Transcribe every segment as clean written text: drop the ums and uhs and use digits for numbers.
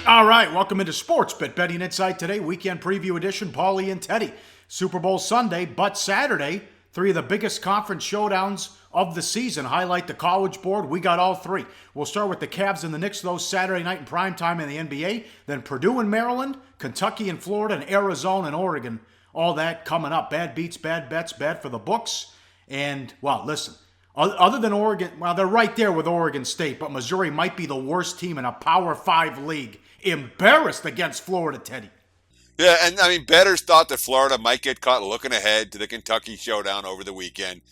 All right, welcome into SportsBIT Betting Insight today, weekend preview edition. Pauly and Teddy. Super Bowl Sunday, but Saturday, three of the biggest conference showdowns of the season. Highlight the College Board. We got all three. We'll start with the Cavs and the Knicks, those Saturday night in primetime in the NBA. Then Purdue and Maryland, Kentucky and Florida, and Arizona and Oregon. All that coming up. Bad beats, bad bets, bad for the books. And, well, listen, other than Oregon, well, they're right there with Oregon State, but Missouri might be the worst team in a Power 5 league. Embarrassed against Florida, Teddy. Yeah, and I mean, bettors thought that Florida might get caught looking ahead to the Kentucky showdown over the weekend.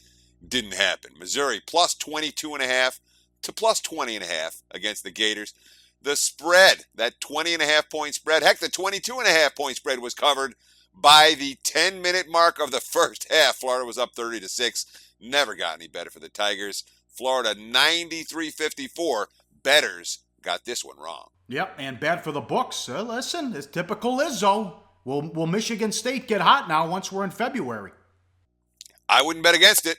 Didn't happen. Missouri plus 22.5 to plus 20.5 against the Gators. The spread, that 20.5 point spread, heck, the 22.5 point spread was covered by the 10-minute mark of the first half. Florida was up 30-6. Never got any better for the Tigers. Florida 93-54. Bettors got this one wrong. Yep, and bad for the books. Listen, it's typical Izzo. Will Michigan State get hot now once we're in February? I wouldn't bet against it.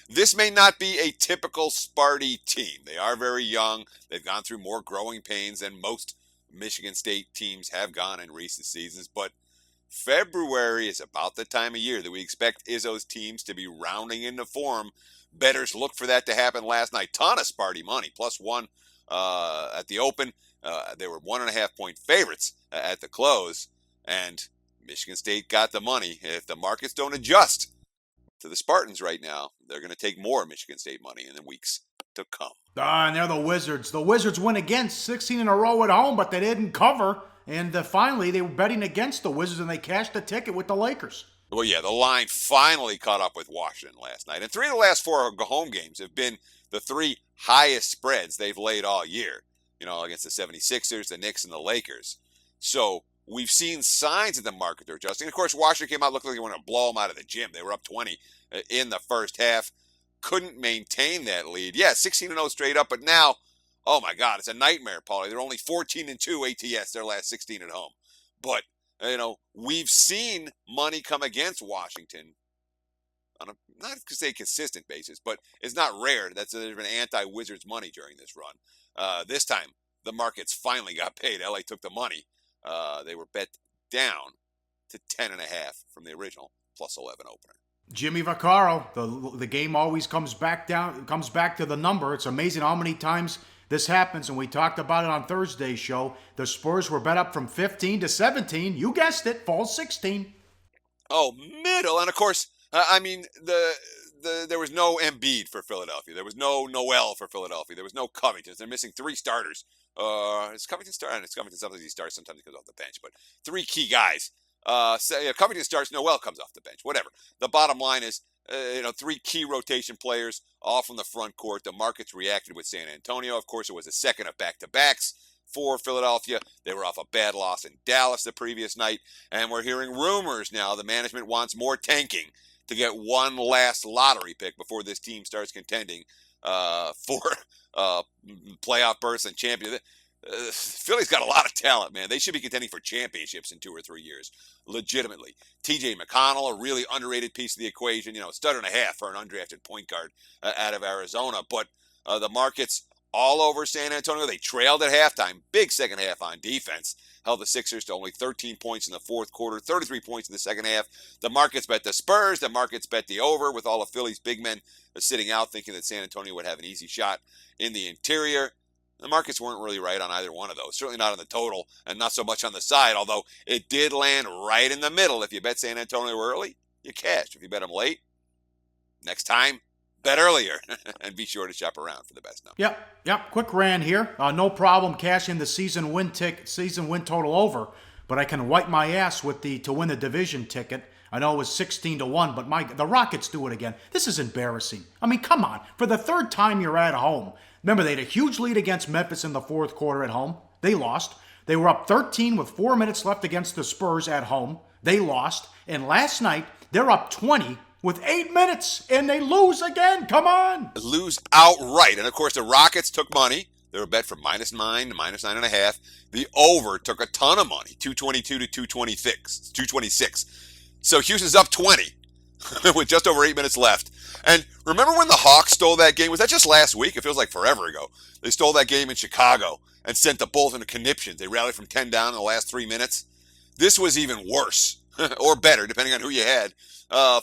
This may not be a typical Sparty team. They are very young. They've gone through more growing pains than most Michigan State teams have gone in recent seasons. But February is about the time of year that we expect Izzo's teams to be rounding into form. Bettors look for that to happen last night. Ton of Sparty money, plus one at the open. They were 1.5 point favorites at the close. And Michigan State got the money. If the markets don't adjust to the Spartans right now, they're going to take more Michigan State money in the weeks to come. And they're the Wizards. The Wizards win again, 16 in a row at home, but they didn't cover. And finally, they were betting against the Wizards, and they cashed the ticket with the Lakers. Well, yeah, the line finally caught up with Washington last night. And 3 of the last 4 home games have been the 3 highest spreads they've laid all year, against the 76ers, the Knicks, and the Lakers. So we've seen signs in the market they're adjusting. Of course, Washington came out, looked like they were going to blow them out of the gym. They were up 20 in the first half. Couldn't maintain that lead. Yeah, 16-0 straight up, but now, oh my God, it's a nightmare, Pauly. They're only 14-2 ATS, their last 16 at home. But, we've seen money come against Washington on a, not to say consistent basis, but it's not rare that there's been anti-Wizards money during this run. This time, the markets finally got paid. LA took the money. They were bet down to 10.5 from the original plus 11 opener. Jimmy Vaccaro, the game always comes back to the number. It's amazing how many times this happens, and we talked about it on Thursday's show. The Spurs were bet up from 15 to 17. You guessed it, fall 16. Oh, middle. And of course, there was no Embiid for Philadelphia. There was no Noel for Philadelphia. There was no Covington. They're missing 3 starters. Is Covington starting? It's Covington. Sometimes he starts, sometimes he comes off the bench. But 3 key guys. Covington starts, Noel comes off the bench. Whatever. The bottom line is, 3 key rotation players, all from the front court. The markets reacted with San Antonio. Of course, it was a second of back-to-backs for Philadelphia. They were off a bad loss in Dallas the previous night. And we're hearing rumors now the management wants more tanking to get one last lottery pick before this team starts contending for playoff berths and champion. Philly's got a lot of talent, man. They should be contending for championships in 2 or 3 years, legitimately. TJ McConnell, a really underrated piece of the equation, a stud and a half for an undrafted point guard out of Arizona. But the markets all over San Antonio, they trailed at halftime. Big second half on defense. Held the Sixers to only 13 points in the fourth quarter, 33 points in the second half. The markets bet the Spurs. The markets bet the over with all of Philly's big men sitting out thinking that San Antonio would have an easy shot in the interior. The markets weren't really right on either one of those. Certainly not on the total and not so much on the side, although it did land right in the middle. If you bet San Antonio early, you cashed. If you bet them late, next time, bet earlier and be sure to shop around for the best number. Yep. Quick rant here. No problem cashing the season win total over, but I can wipe my ass with to win the division ticket. I know it was 16-1, but the Rockets do it again. This is embarrassing. I mean, come on. For the 3rd time you're at home. Remember, they had a huge lead against Memphis in the 4th quarter at home. They lost. They were up 13 with 4 minutes left against the Spurs at home. They lost. And last night, they're up 20 with 8 minutes, and they lose again. Come on. Lose outright. And, of course, the Rockets took money. They were bet from -9 to -9.5. The over took a ton of money, 222 to 226. So Houston's up 20 with just over 8 minutes left. And remember when the Hawks stole that game? Was that just last week? It feels like forever ago. They stole that game in Chicago and sent the Bulls into conniptions. They rallied from 10 down in the last 3 minutes. This was even worse, or better, depending on who you had.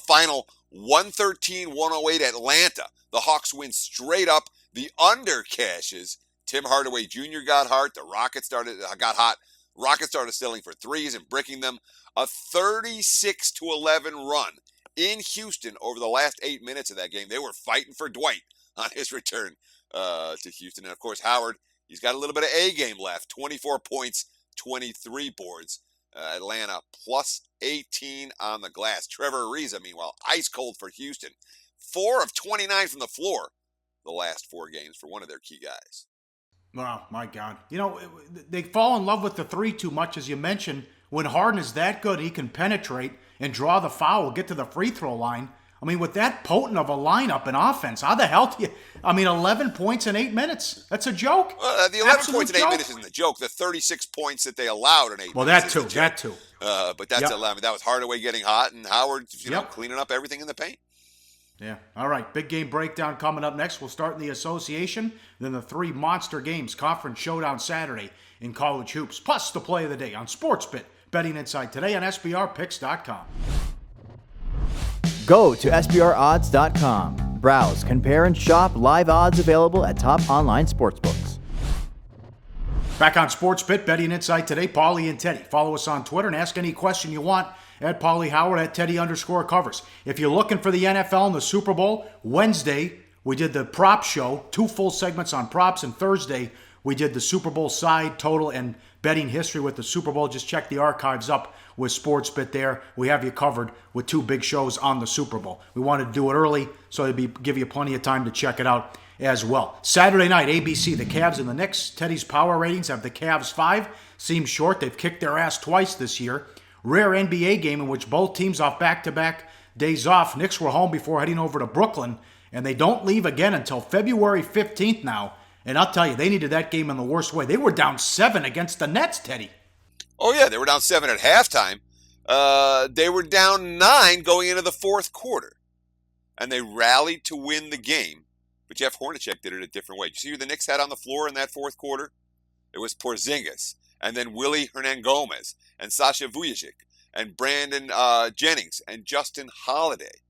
Final 113-108 Atlanta. The Hawks win straight up. The under cashes. Tim Hardaway Jr. got hot. The Rockets got hot. Rockets started settling for threes and bricking them. A 36-11 run in Houston over the last 8 minutes of that game. They were fighting for Dwight on his return to Houston. And, of course, Howard, he's got a little bit of A game left. 24 points, 23 boards. Atlanta plus 18 on the glass. Trevor Ariza, meanwhile, ice cold for Houston. 4 of 29 from the floor the last 4 games for one of their key guys. Wow, my God. You know, they fall in love with the three too much, as you mentioned. When Harden is that good, he can penetrate and draw the foul, get to the free throw line. I mean, with that potent of a lineup in offense, how the hell do you... 11 points in 8 minutes. That's a joke. The 11 points in 8 minutes isn't a joke. The 36 points that they allowed in 8 well, minutes. Well, that too. But that's 11. That was Hardaway getting hot and Howard, cleaning up everything in the paint. Yeah. All right. Big game breakdown coming up next. We'll start in the association, then the 3 monster games, Conference Showdown Saturday in college hoops, plus the play of the day on SportsBIT. Betting Insight today on SBRPicks.com. Go to SBROdds.com. Browse, compare, and shop live odds available at top online sportsbooks. Back on SportsBIT, Betting Insight today, Pauly and Teddy. Follow us on Twitter and ask any question you want at Pauly Howard, at Teddy_covers. If you're looking for the NFL and the Super Bowl, Wednesday we did the prop show, 2 full segments on props, and Thursday we did the Super Bowl side, total, and betting history with the Super Bowl. Just check the archives up with SportsBIT there. We have you covered with 2 big shows on the Super Bowl. We wanted to do it early, so it'd give you plenty of time to check it out as well. Saturday night, ABC, the Cavs and the Knicks. Teddy's power ratings have the Cavs 5. Seems short. They've kicked their ass twice this year. Rare NBA game in which both teams off back-to-back days off. Knicks were home before heading over to Brooklyn, and they don't leave again until February 15th now. And I'll tell you, they needed that game in the worst way. They were down 7 against the Nets, Teddy. Oh, yeah, they were down 7 at halftime. They were down 9 going into the fourth quarter. And they rallied to win the game. But Jeff Hornacek did it a different way. Did you see who the Knicks had on the floor in that fourth quarter? It was Porzingis, and then Willie Hernangomez, and Sasha Vujacic, and Brandon Jennings, and Justin Holiday.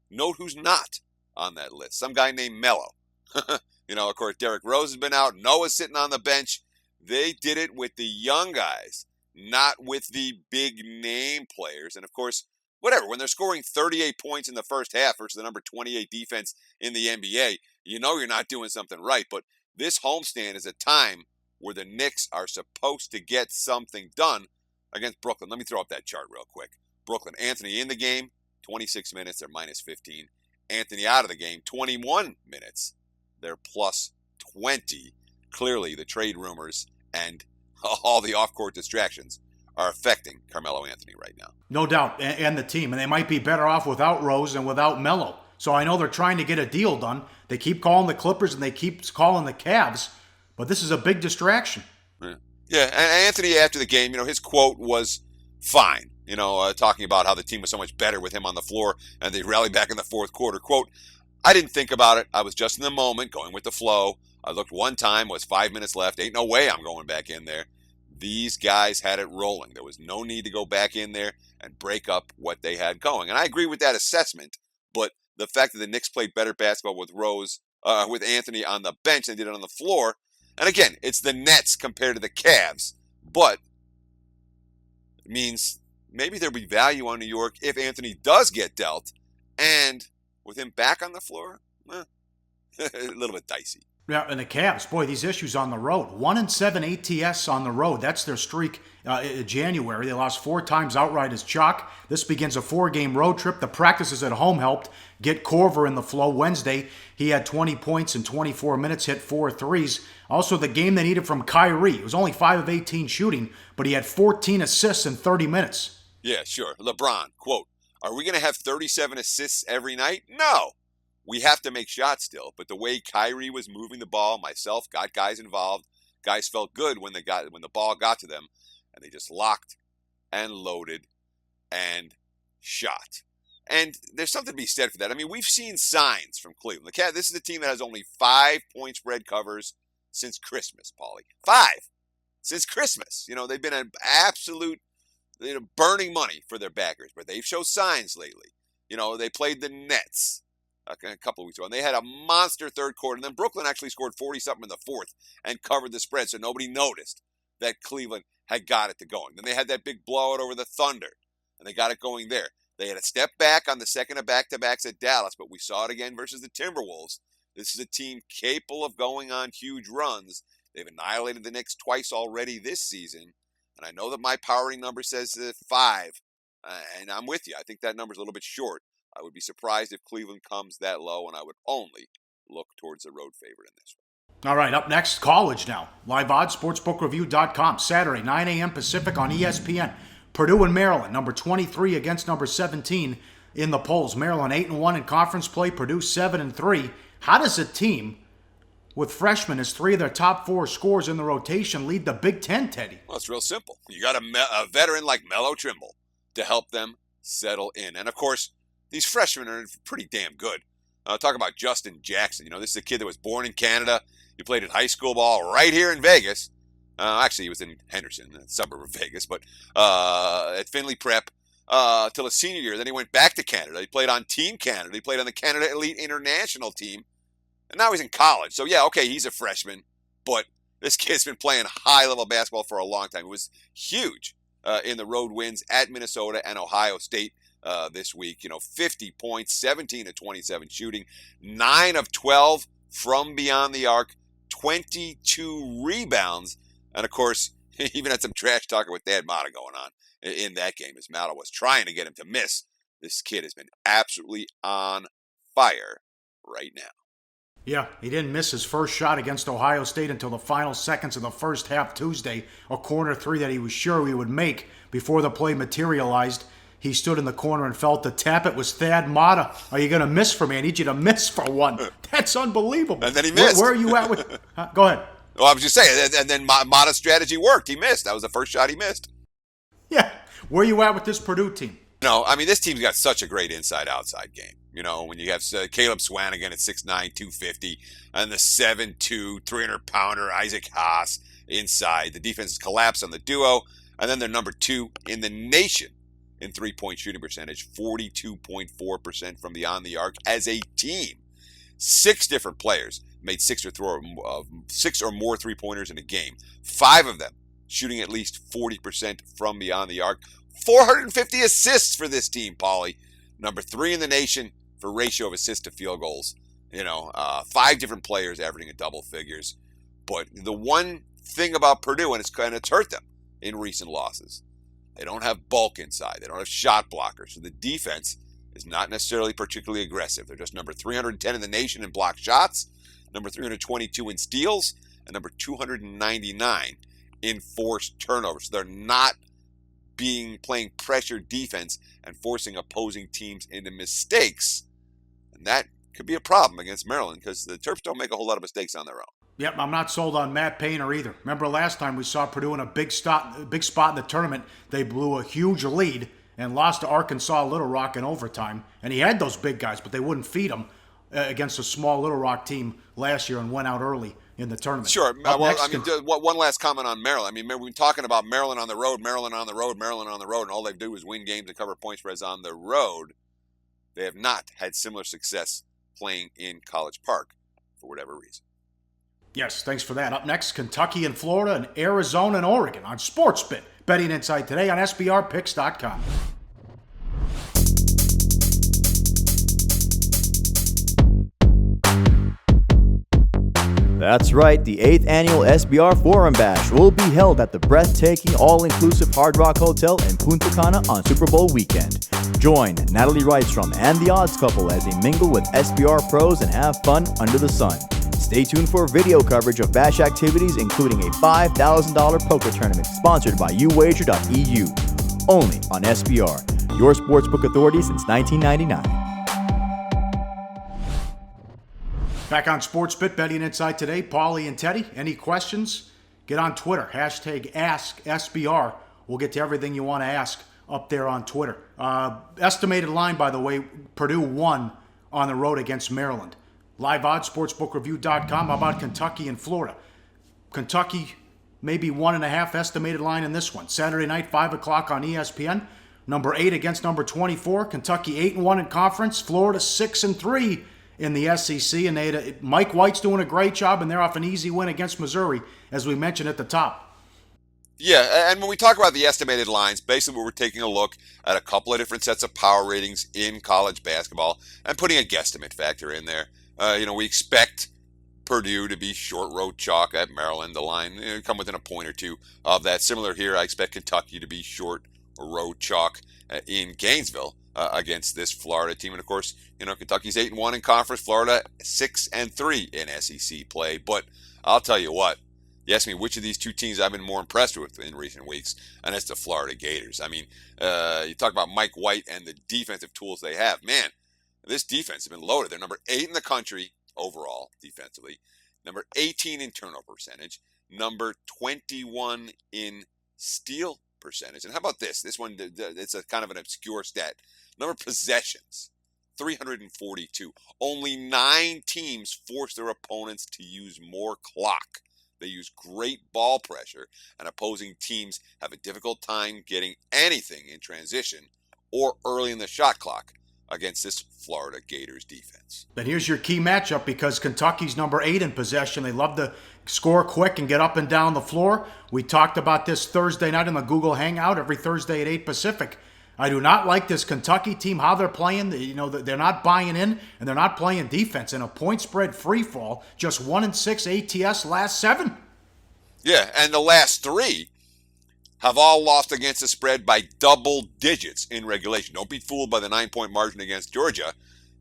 Note who's not on that list. Some guy named Melo. Of course, Derrick Rose has been out. Noah's sitting on the bench. They did it with the young guys, not with the big name players. And, of course, whatever. When they're scoring 38 points in the first half versus the number 28 defense in the NBA, you know you're not doing something right. But this homestand is a time where the Knicks are supposed to get something done against Brooklyn. Let me throw up that chart real quick. Brooklyn, Anthony in the game, 26 minutes, they're minus 15. Anthony out of the game, 21 minutes. They're plus 20. Clearly, the trade rumors and all the off-court distractions are affecting Carmelo Anthony right now. No doubt, and the team. And they might be better off without Rose and without Melo. So I know they're trying to get a deal done. They keep calling the Clippers and they keep calling the Cavs. But this is a big distraction. Yeah, and Anthony, after the game, his quote was fine. Talking about how the team was so much better with him on the floor and they rallied back in the fourth quarter. Quote, I didn't think about it. I was just in the moment, going with the flow. I looked one time, was 5 minutes left. Ain't no way I'm going back in there. These guys had it rolling. There was no need to go back in there and break up what they had going. And I agree with that assessment, but the fact that the Knicks played better basketball with with Anthony on the bench than they did on the floor, and again, it's the Nets compared to the Cavs, but it means maybe there'll be value on New York if Anthony does get dealt, and with him back on the floor, a little bit dicey. Yeah, and the Cavs, boy, these issues on the road. 1-7 ATS on the road. That's their streak in January. They lost 4 times outright as chalk. This begins a 4-game road trip. The practices at home helped get Korver in the flow. Wednesday, he had 20 points in 24 minutes, hit 4 threes. Also, the game they needed from Kyrie. It was only 5 of 18 shooting, but he had 14 assists in 30 minutes. Yeah, sure. LeBron, quote, are we going to have 37 assists every night? No. We have to make shots still, but the way Kyrie was moving the ball, myself got guys involved. Guys felt good when the ball got to them, and they just locked and loaded and shot. And there's something to be said for that. I mean, we've seen signs from Cleveland. This is a team that has only 5 point spread covers since Christmas, Pauly. 5 since Christmas. They've been an absolute burning money for their backers, but they've shown signs lately. They played the Nets a couple of weeks ago, and they had a monster third quarter, and then Brooklyn actually scored 40-something in the fourth and covered the spread, so nobody noticed that Cleveland had got it to going. Then they had that big blowout over the Thunder, and they got it going there. They had a step back on the second of back-to-backs at Dallas, but we saw it again versus the Timberwolves. This is a team capable of going on huge runs. They've annihilated the Knicks twice already this season, and I know that my powering number says 5, and I'm with you. I think that number's a little bit short. I would be surprised if Cleveland comes that low, and I would only look towards the road favorite in this one. All right, up next, college now. Live odds, sportsbookreview.com. Saturday, 9 a.m. Pacific on ESPN. Purdue and Maryland, number 23 against number 17 in the polls. Maryland 8-1 in conference play. Purdue 7-3. How does a team with freshmen as 3 of their top 4 scorers in the rotation lead the Big Ten, Teddy? Well, it's real simple. You got a veteran like Melo Trimble to help them settle in. And, of course, these freshmen are pretty damn good. Talk about Justin Jackson. This is a kid that was born in Canada. He played at high school ball right here in Vegas. Actually, he was in Henderson, a suburb of Vegas, but at Findlay Prep till his senior year. Then he went back to Canada. He played on Team Canada. He played on the Canada Elite International team. And now he's in college. So, yeah, okay, he's a freshman. But this kid's been playing high-level basketball for a long time. It was huge in the road wins at Minnesota and Ohio State this week. 50 points, 17 of 27 shooting, 9 of 12 from beyond the arc, 22 rebounds. And, of course, he even had some trash talking with Thad Matta going on in that game as Matta was trying to get him to miss. This kid has been absolutely on fire right now. Yeah, he didn't miss his first shot against Ohio State until the final seconds of the first half Tuesday, a corner 3 that he was sure he would make before the play materialized. He stood in the corner and felt the tap. It was Thad Matta. Are you going to miss for me? I need you to miss for one. That's unbelievable. And then he missed. Where are you at with... Go ahead. Well, I was just saying, and then Matta's strategy worked. He missed. That was the first shot he missed. Yeah. Where are you at with this Purdue team? This team's got such a great inside-outside game. When you have Caleb Swanigan at 6'9", 250, and the 7'2", 300-pounder Isaac Haas inside. The defense has collapsed on the duo, and then they're number 2 in the nation in three-point shooting percentage, 42.4% from beyond the arc as a team. 6 different players made 6 or more three-pointers in a game. 5 of them shooting at least 40% from beyond the arc. 450 assists for this team, Pauly. Number 3 in the nation for ratio of assists to field goals. 5 different players averaging in double figures. But the one thing about Purdue, and it's hurt them in recent losses, they don't have bulk inside. They don't have shot blockers. So the defense is not necessarily particularly aggressive. They're just number 310 in the nation in blocked shots, number 322 in steals, and number 299 in forced turnovers. So they're not playing pressure defense and forcing opposing teams into mistakes. And that could be a problem against Maryland because the Terps don't make a whole lot of mistakes on their own. Yep, I'm not sold on Matt Painter either. Remember last time we saw Purdue in a big spot in the tournament. They blew a huge lead and lost to Arkansas Little Rock in overtime. And he had those big guys, but they wouldn't feed him against a small Little Rock team last year and went out early in the tournament. Sure. One last comment on Maryland. Remember, we've been talking about Maryland on the road, Maryland on the road, Maryland on the road, and all they do is win games and cover point spreads on the road. They have not had similar success playing in College Park for whatever reason. Yes, thanks for that. Up next, Kentucky and Florida and Arizona and Oregon on SportsBIT. Betting Insight today on SBRpicks.com. That's right, the 8th annual SBR Forum Bash will be held at the breathtaking all-inclusive Hard Rock Hotel in Punta Cana on Super Bowl weekend. Join Natalie Rydstrom and the Odds Couple as they mingle with SBR pros and have fun under the sun. Stay tuned for video coverage of Bash activities, including a $5,000 poker tournament sponsored by uwager.eu. Only on SBR, your sportsbook authority since 1999. Back on SportsBIT, Betting Insight today, Pauly and Teddy. Any questions? Get on Twitter, hashtag AskSBR. We'll get to everything you want to ask up there on Twitter. Estimated line, by the way, Purdue won on the road against Maryland. Live odds, sportsbookreview.com. How about Kentucky and Florida? Kentucky, maybe 1.5 estimated line in this one. Saturday night, 5 o'clock on ESPN. Number 8 against number 24. Kentucky 8-1 in conference. Florida 6-3 in the SEC. And Mike White's doing a great job, and they're off an easy win against Missouri, as we mentioned at the top. Yeah, and when we talk about the estimated lines, basically we're taking a look at a couple of different sets of power ratings in college basketball and putting a guesstimate factor in there. We expect Purdue to be short road chalk at Maryland. The line come within a point or two of that. Similar here, I expect Kentucky to be short road chalk in Gainesville against this Florida team. And of course, Kentucky's 8-1 in conference, Florida 6-3 in SEC play. But I'll tell you what. You ask me which of these two teams I've been more impressed with in recent weeks, and it's the Florida Gators. I mean, you talk about Mike White and the defensive tools they have. Man, this defense has been loaded. They're number 8 in the country overall defensively, number 18 in turnover percentage, number 21 in steal percentage. And how about this? This one, it's a kind of an obscure stat. Number of possessions, 342. Only 9 teams force their opponents to use more clock. They use great ball pressure, and opposing teams have a difficult time getting anything in transition or early in the shot clock against this Florida Gators defense. But here's your key matchup, because Kentucky's number 8 in possession. They love to score quick and get up and down the floor. We talked about this Thursday night in the Google Hangout, every Thursday at 8 Pacific. I do not like this Kentucky team, how they're playing. They're not buying in, and they're not playing defense. In a point spread free fall, just 1-6 ATS last 7. Yeah, and the last 3 have all lost against the spread by double digits in regulation. Don't be fooled by the 9-point margin against Georgia.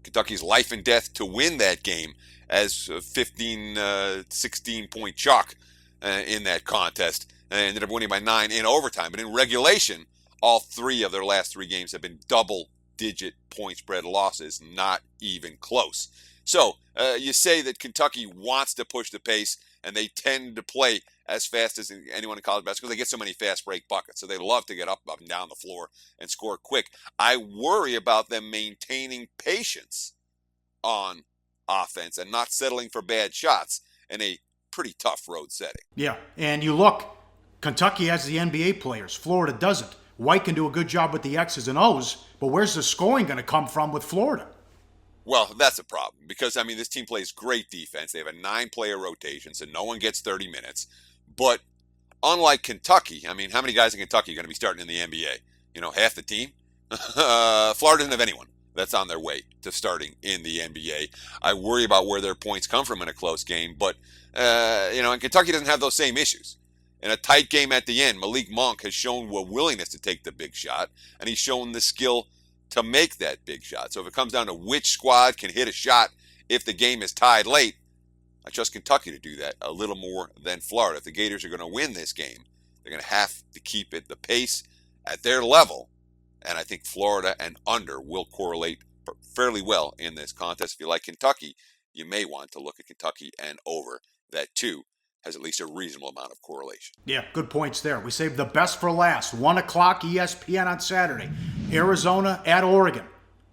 Kentucky's life and death to win that game as a 15, 16-point chalk in that contest. And ended up winning by 9 in overtime. But in regulation, all 3 of their last 3 games have been double-digit point spread losses, not even close. So you say that Kentucky wants to push the pace, and they tend to play as fast as anyone in college basketball. They get so many fast break buckets, so they love to get up and down the floor and score quick. I worry about them maintaining patience on offense and not settling for bad shots in a pretty tough road setting. Yeah, and you look, Kentucky has the NBA players. Florida doesn't. White can do a good job with the X's and O's, but where's the scoring going to come from with Florida? Well, that's a problem because, this team plays great defense. They have a 9-player rotation, so no one gets 30 minutes. But unlike Kentucky, how many guys in Kentucky are going to be starting in the NBA? Half the team? Florida doesn't have anyone that's on their way to starting in the NBA. I worry about where their points come from in a close game, but, and Kentucky doesn't have those same issues. In a tight game at the end, Malik Monk has shown a willingness to take the big shot, and he's shown the skill to make that big shot. So if it comes down to which squad can hit a shot if the game is tied late, I trust Kentucky to do that a little more than Florida. If the Gators are going to win this game, they're going to have to keep it the pace at their level, and I think Florida and under will correlate fairly well in this contest. If you like Kentucky, you may want to look at Kentucky and over. That too has at least a reasonable amount of correlation. Yeah, good points there. We saved the best for last. 1 o'clock ESPN on Saturday. Arizona at Oregon.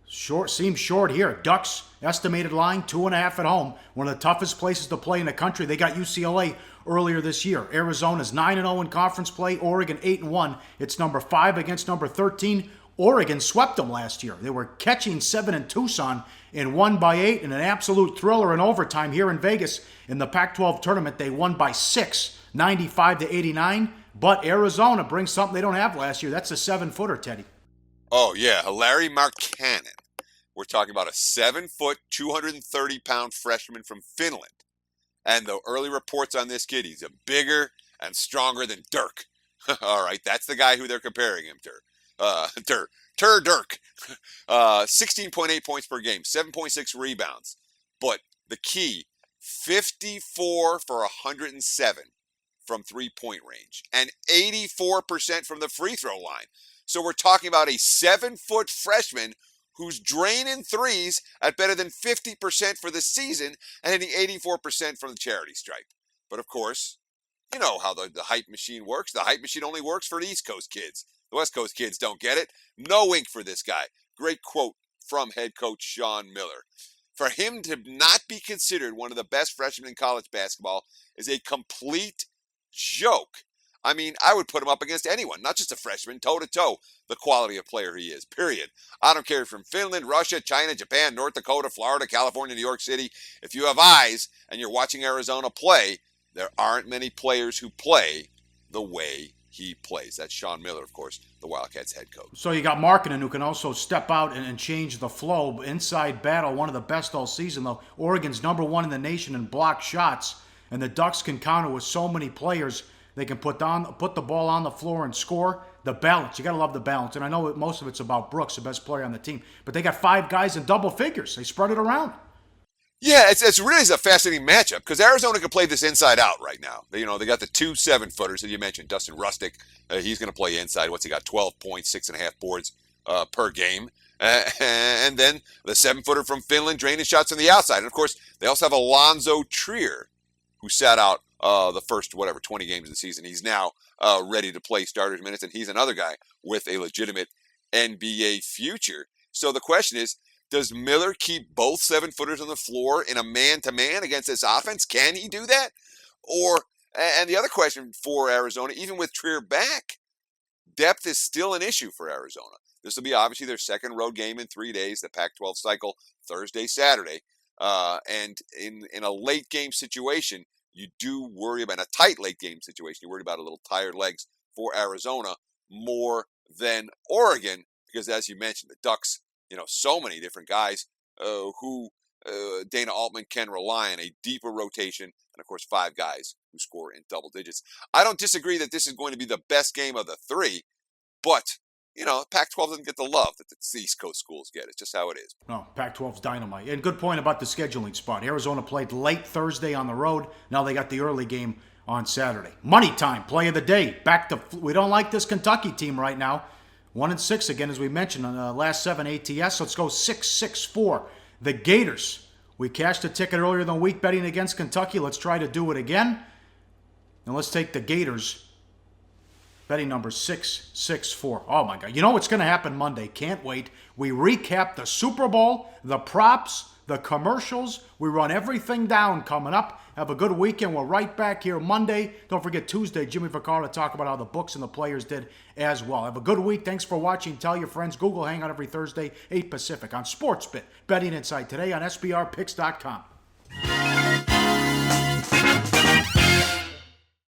Seems short here. Ducks, estimated line, 2.5 at home. One of the toughest places to play in the country. They got UCLA earlier this year. Arizona's 9-0 in conference play. Oregon 8-1. It's number 5 against number 13. Oregon swept them last year. They were catching 7 in Tucson and won by 8 in an absolute thriller in overtime here in Vegas. In the Pac-12 tournament, they won by 6, 95-89. But Arizona brings something they don't have last year. That's a 7-footer, Teddy. Oh, yeah. Larry Markkanen. We're talking about a 7-foot, 230-pound freshman from Finland. And the early reports on this kid, he's a bigger and stronger than Dirk. All right, that's the guy who they're comparing him to. Dirk. 16.8 points per game, 7.6 rebounds. But the key, 54 for 107 from three-point range and 84% from the free throw line. So we're talking about a 7-foot freshman who's draining threes at better than 50% for the season and hitting 84% from the charity stripe. But of course, you know how the hype machine works. The hype machine only works for the East Coast kids. The West Coast kids don't get it. No ink for this guy. Great quote from head coach Sean Miller. For him to not be considered one of the best freshmen in college basketball is a complete joke. I mean, I would put him up against anyone, not just a freshman, toe-to-toe, the quality of player he is, period. I don't care if you're from Finland, Russia, China, Japan, North Dakota, Florida, California, New York City. If you have eyes and you're watching Arizona play, there aren't many players who play the way he plays. That's Sean Miller, of course, the Wildcats head coach. So you got Markkanen, who can also step out and change the flow. Inside battle, one of the best all season, though. Oregon's #1 in the nation in block shots, and the Ducks can counter with so many players. They can put the ball on the floor and score. The balance, you got to love the balance. And I know most of it's about Brooks, the best player on the team. But they got 5 guys in double figures. They spread it around. Yeah, it's really a fascinating matchup because Arizona can play this inside out right now. They got the 2 7-footers that you mentioned, Dustin Rustick. He's going to play inside. What's he got? 12 points, 6.5 boards per game. And then the 7-footer from Finland draining shots on the outside. And of course, they also have Alonzo Trier, who sat out the first 20 games of the season. He's now ready to play starters minutes, and he's another guy with a legitimate NBA future. So the question is, does Miller keep both 7-footers on the floor in a man-to-man against this offense? Can he do that? And the other question for Arizona, even with Trier back, depth is still an issue for Arizona. This will be obviously their second road game in 3 days, the Pac-12 cycle, Thursday, Saturday. And in a late game situation, you do worry about a tight late game situation. You worry about a little tired legs for Arizona more than Oregon, because as you mentioned, the Ducks, so many different guys who Dana Altman can rely on, a deeper rotation, and of course 5 guys who score in double digits. I don't disagree that this is going to be the best game of the 3, but Pac-12 doesn't get the love that the East Coast schools get. It's just how it is. No, Pac-12's dynamite. And good point about the scheduling spot. Arizona played late Thursday on the road. Now they got the early game on Saturday. Money time, play of the day. We don't like this Kentucky team right now. 1-6 again, as we mentioned, on the last 7 ATS. Let's go 6-6-4. The Gators. We cashed a ticket earlier in the week betting against Kentucky. Let's try to do it again. And let's take the Gators. Betting number 664. Oh, my God. You know what's going to happen Monday? Can't wait. We recap the Super Bowl, the props, the commercials. We run everything down coming up. Have a good weekend. We're right back here Monday. Don't forget Tuesday, Jimmy Vaccaro to talk about how the books and the players did as well. Have a good week. Thanks for watching. Tell your friends. Google Hangout every Thursday, 8 Pacific on SportsBIT. Betting Insight today on SBRPicks.com.